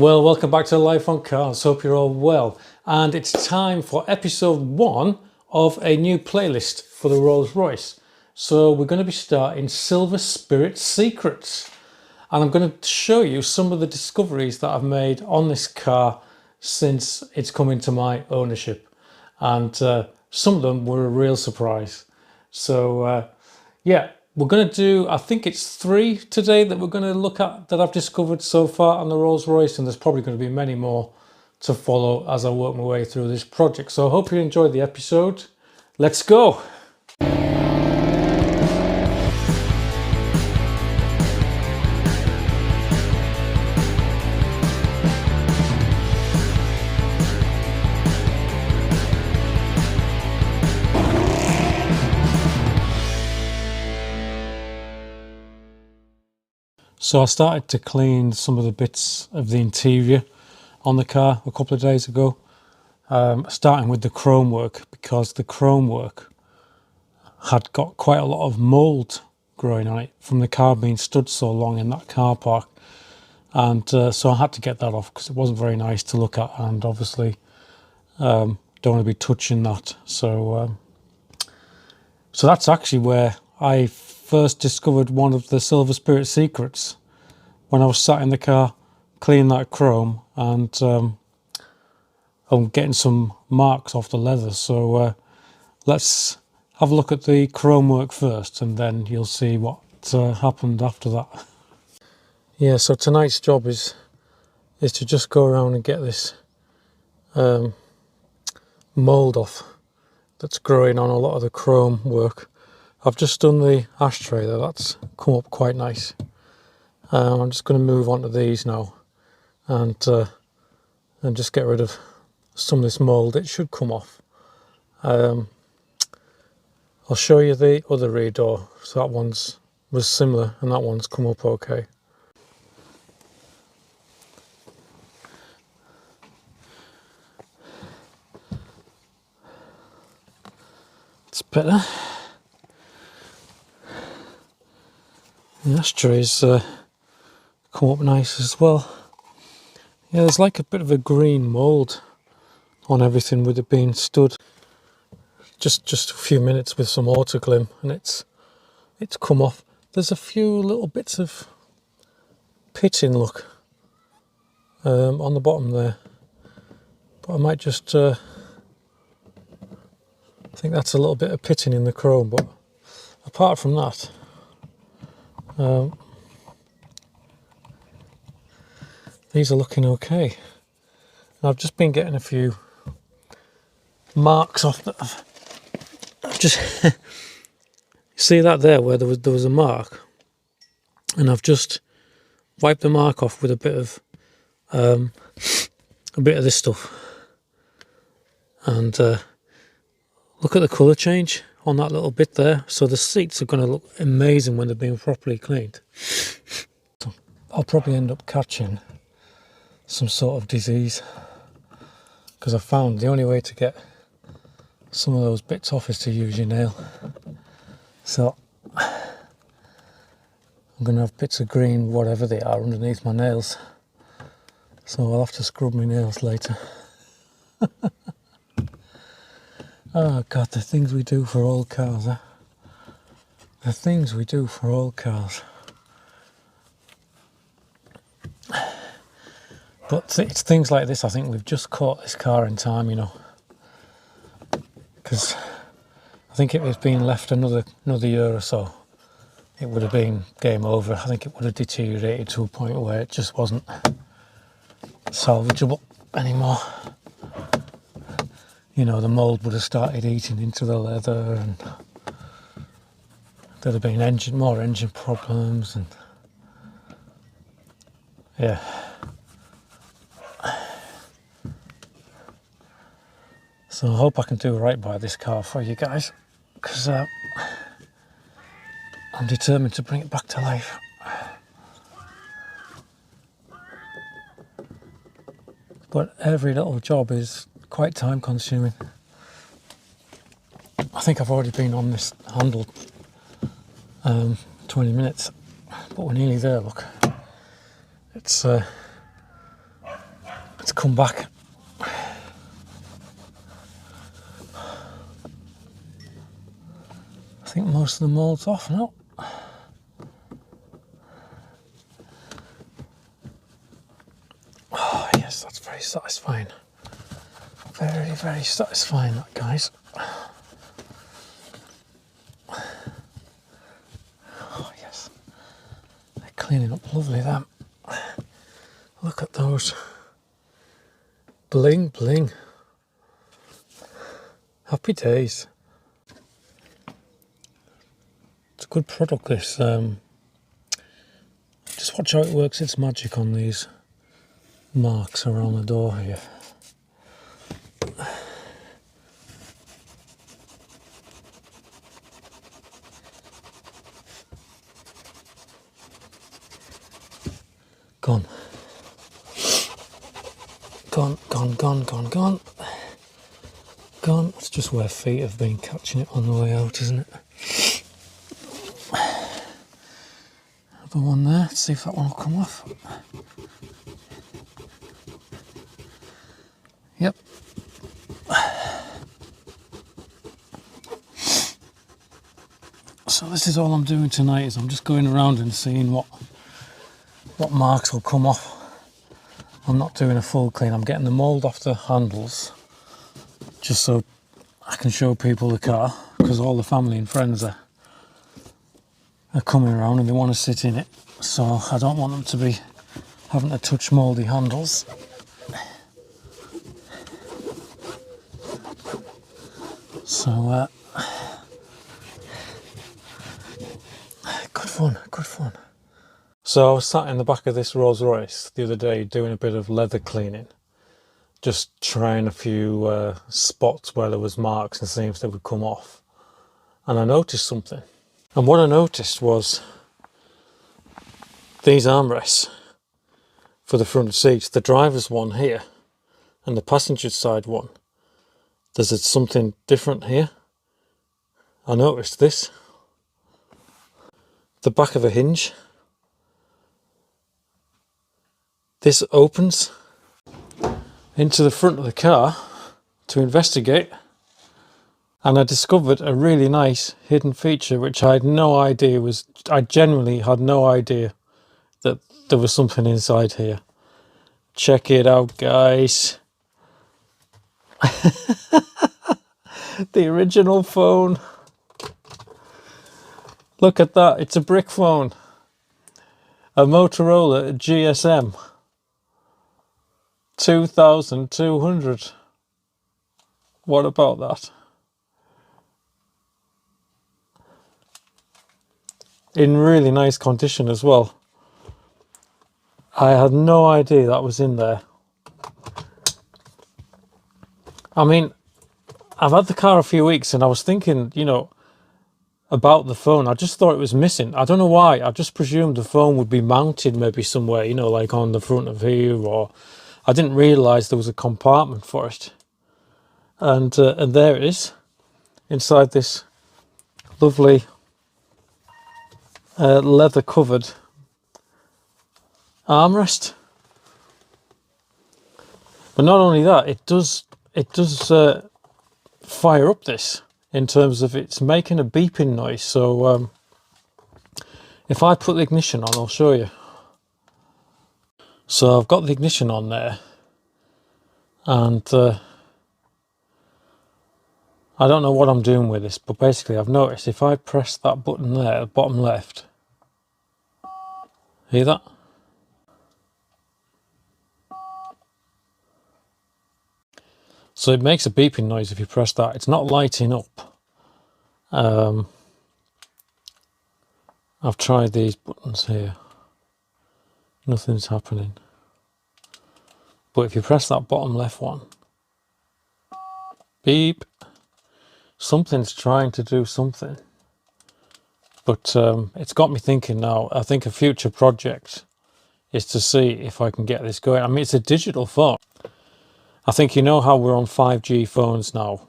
Well, welcome back to Life on Cars. Hope you're all well. And it's time for episode 1 of a new playlist for the Rolls Royce. So we're going to be starting Silver Spirit Secrets. And I'm going to show you some of the discoveries that I've made on this car since it's come into my ownership. And some of them were a real surprise. So yeah, we're going to do, I think it's 3 today that we're going to look at that I've discovered so far on the Rolls Royce, and there's probably going to be many more to follow as I work my way through this project. So I hope you enjoyed the episode. Let's go. So I started to clean some of the bits of the interior on the car a couple of days ago, starting with the chrome work, because the chrome work had got quite a lot of mould growing on it from the car being stood so long in that car park. And so I had to get that off because it wasn't very nice to look at, and obviously don't want to be touching that. So that's actually where I first discovered one of the Silver Spirit secrets, when I was sat in the car cleaning that chrome, and I'm getting some marks off the leather. So let's have a look at the chrome work first, and then you'll see what happened after that. Yeah, so tonight's job is to just go around and get this mould off that's growing on a lot of the chrome work. I've just done the ashtray there, that's come up quite nice. I'm just going to move on to these now and just get rid of some of this mould. It should come off. I'll show you the other rear door. So that one's was similar and that one's come up okay. It's better. The ashtrays come up nice as well. Yeah, there's like a bit of a green mould on everything with it being stood. Just a few minutes with some autoglim and it's come off. There's a few little bits of pitting, look, on the bottom there, but I might just I think that's a little bit of pitting in the chrome, but apart from that, these are looking okay. And I've just been getting a few marks off that I've just see that there where there was a mark, and I've just wiped the mark off with a bit of this stuff, and look at the colour change on that little bit there. So the seats are going to look amazing when they're being properly cleaned. I'll probably end up catching some sort of disease, because I found the only way to get some of those bits off is to use your nail. So I'm going to have bits of green, whatever they are, underneath my nails, so I'll have to scrub my nails later. Oh God, the things we do for old cars, eh? The things we do for old cars. But it's things like this, I think we've just caught this car in time, you know, because I think if it was being left another year or so, it would have been game over. I think it would have deteriorated to a point where it just wasn't salvageable anymore. You know, the mould would have started eating into the leather, and there'd have been more engine problems, and yeah. So I hope I can do right by this car for you guys, because I'm determined to bring it back to life. But every little job is quite time consuming. I think I've already been on this handle 20 minutes, but we're nearly there, look. It's Let's come back. I think most of the mold's off now. Oh yes, that's very satisfying. Very, very satisfying, that, guys. Oh yes, they're cleaning up lovely, them. Look at those. Bling, bling. Happy days. It's a good product, this. Just watch how it works its magic on these marks around the door here. Gone. Gone, gone, gone, gone, gone. Gone. It's just where feet have been catching it on the way out, isn't it? Another one there. Let's see if that one will come off. Yep. So this is all I'm doing tonight, is I'm just going around and seeing what marks will come off. I'm not doing a full clean. I'm getting the mould off the handles just so I can show people the car, because all the family and friends are coming around and they want to sit in it. So I don't want them to be having to touch mouldy handles. So good fun, good fun. So I was sat in the back of this Rolls Royce the other day doing a bit of leather cleaning, just trying a few spots where there was marks and seeing if they would come off. And I noticed something. And what I noticed was these armrests for the front seats, the driver's one here and the passenger side one. There's something different here. I noticed this. The back of a hinge. This opens into the front of the car to investigate, and I discovered a really nice hidden feature which I had no idea was, I genuinely had no idea that there was something inside here. Check it out, guys. The original phone. Look at that, it's a brick phone. A Motorola GSM 2200. What about that? In really nice condition as well. I had no idea that was in there. I mean, I've had the car a few weeks and I was thinking, you know, about the phone. I just thought it was missing. I don't know why. I just presumed the phone would be mounted maybe somewhere, you know, like on the front of here, or I didn't realise there was a compartment for it. And there it is, inside this lovely leather covered armrest. But not only that, it does fire up this, in terms of it's making a beeping noise. So if I put the ignition on, I'll show you. So I've got the ignition on there, and I don't know what I'm doing with this, but basically I've noticed if I press that button there, bottom left, hear that? So it makes a beeping noise if you press that. It's not lighting up. I've tried these buttons here. Nothing's happening. But if you press that bottom left one, beep, something's trying to do something. But it's got me thinking now. I think a future project is to see if I can get this going. I mean, it's a digital phone. I think you know how we're on 5G phones now.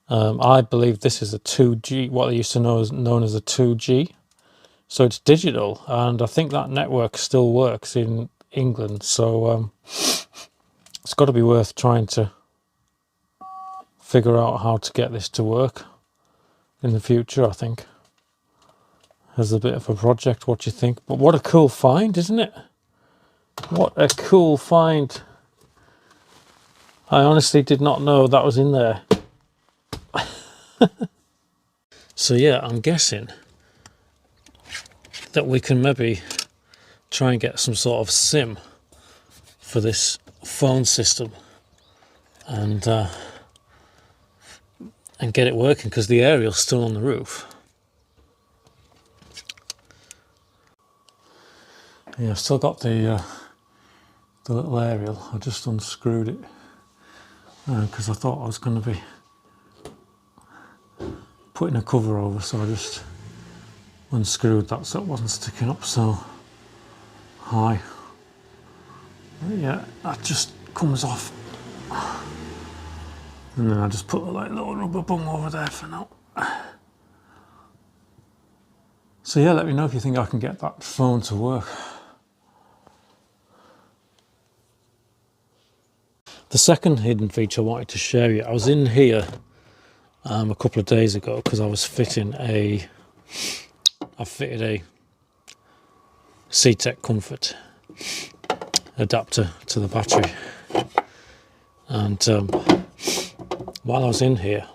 I believe this is a 2G, what they used to know as known as a 2G. So it's digital, and I think that network still works in England. So it's got to be worth trying to figure out how to get this to work in the future, I think. As a bit of a project, what do you think? But what a cool find, isn't it? What a cool find. I honestly did not know that was in there. So yeah, I'm guessing that we can maybe try and get some sort of SIM for this phone system and get it working, because the aerial's still on the roof. Yeah, I've still got the little aerial. I just unscrewed it because I thought I was going to be putting a cover over, so I just unscrewed that so it wasn't sticking up so high. But yeah, that just comes off, and then I just put a little rubber bung over there for now. So yeah, let me know if you think I can get that phone to work. The second hidden feature I wanted to show you, I was in here a couple of days ago because I was fitting I fitted a C-Tech Comfort adapter to the battery, and while I was in here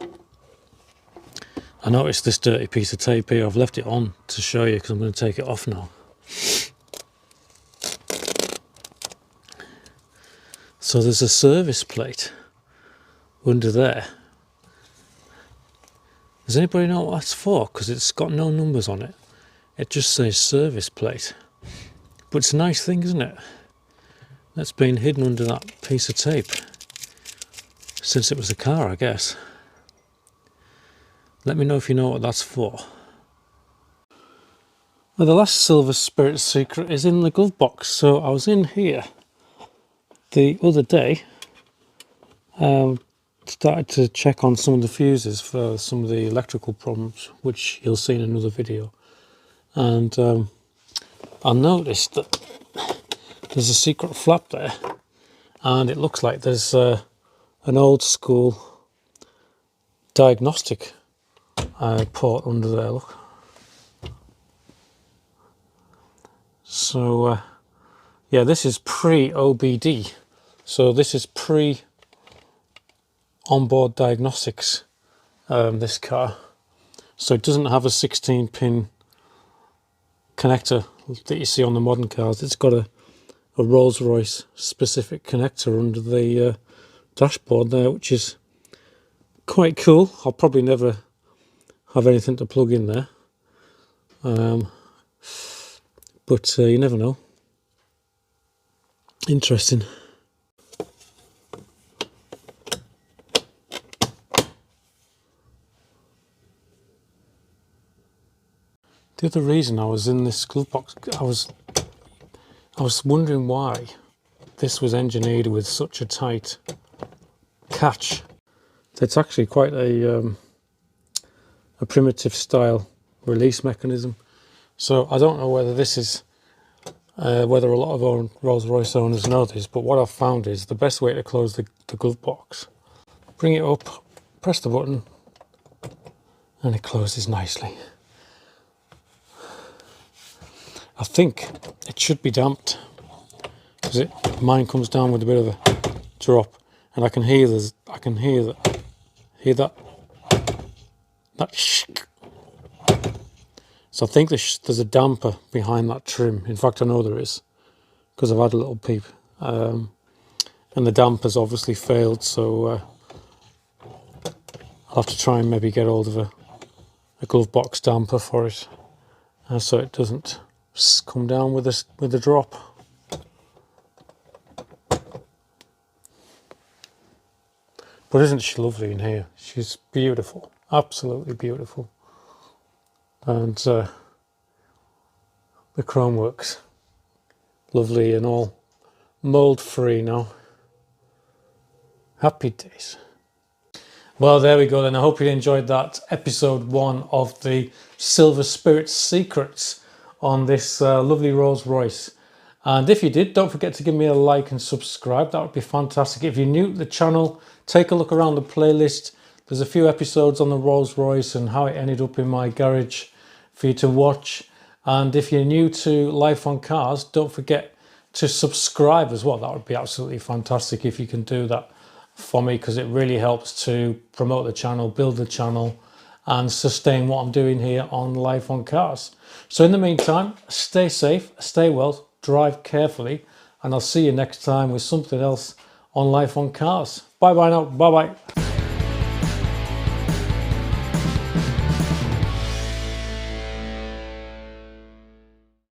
I noticed this dirty piece of tape here. I've left it on to show you because I'm going to take it off now. So there's a service plate under there. Does anybody know what that's for? Because it's got no numbers on it. It just says service plate. But it's a nice thing, isn't it? That's been hidden under that piece of tape since it was a car, I guess. Let me know if you know what that's for. Well, the last Silver Spirit secret is in the glove box. So I was in here the other day, started to check on some of the fuses for some of the electrical problems, which you'll see in another video. And I noticed that there's a secret flap there, and it looks like there's an old school diagnostic port under there, look. So yeah, this is pre-OBD. So this is pre-onboard diagnostics, this car. So it doesn't have a 16-pin connector that you see on the modern cars. It's got a Rolls Royce specific connector under the dashboard there, which is quite cool. I'll probably never have anything to plug in there. But you never know. Interesting. The other reason I was in this glove box, I was wondering why this was engineered with such a tight catch. It's actually quite a primitive style release mechanism. So I don't know whether this is whether a lot of Rolls Royce owners know this, but what I've found is the best way to close the glove box: bring it up, press the button, and it closes nicely. I think it should be damped because mine comes down with a bit of a drop, and I can hear that shh. So I think there's a damper behind that trim. In fact, I know there is, because I've had a little peep, and the damper's obviously failed. So I'll have to try and maybe get hold of a glove box damper for it, so it doesn't come down with a drop. But isn't she lovely in here? She's beautiful, absolutely beautiful. And the chrome works lovely and all mold free now. Happy days. Well, there we go then. I hope you enjoyed that episode 1 of the Silver Spirit secrets on this lovely Rolls Royce. And if you did, don't forget to give me a like and subscribe. That would be fantastic. If you're new to the channel, take a look around the playlist. There's a few episodes on the Rolls Royce and how it ended up in my garage for you to watch. And if you're new to Life on Cars, don't forget to subscribe as well. That would be absolutely fantastic if you can do that for me, because it really helps to promote the channel, build the channel, and sustain what I'm doing here on Life on Cars. So in the meantime, stay safe, stay well, drive carefully, and I'll see you next time with something else on Life on Cars. Bye bye now. Bye bye.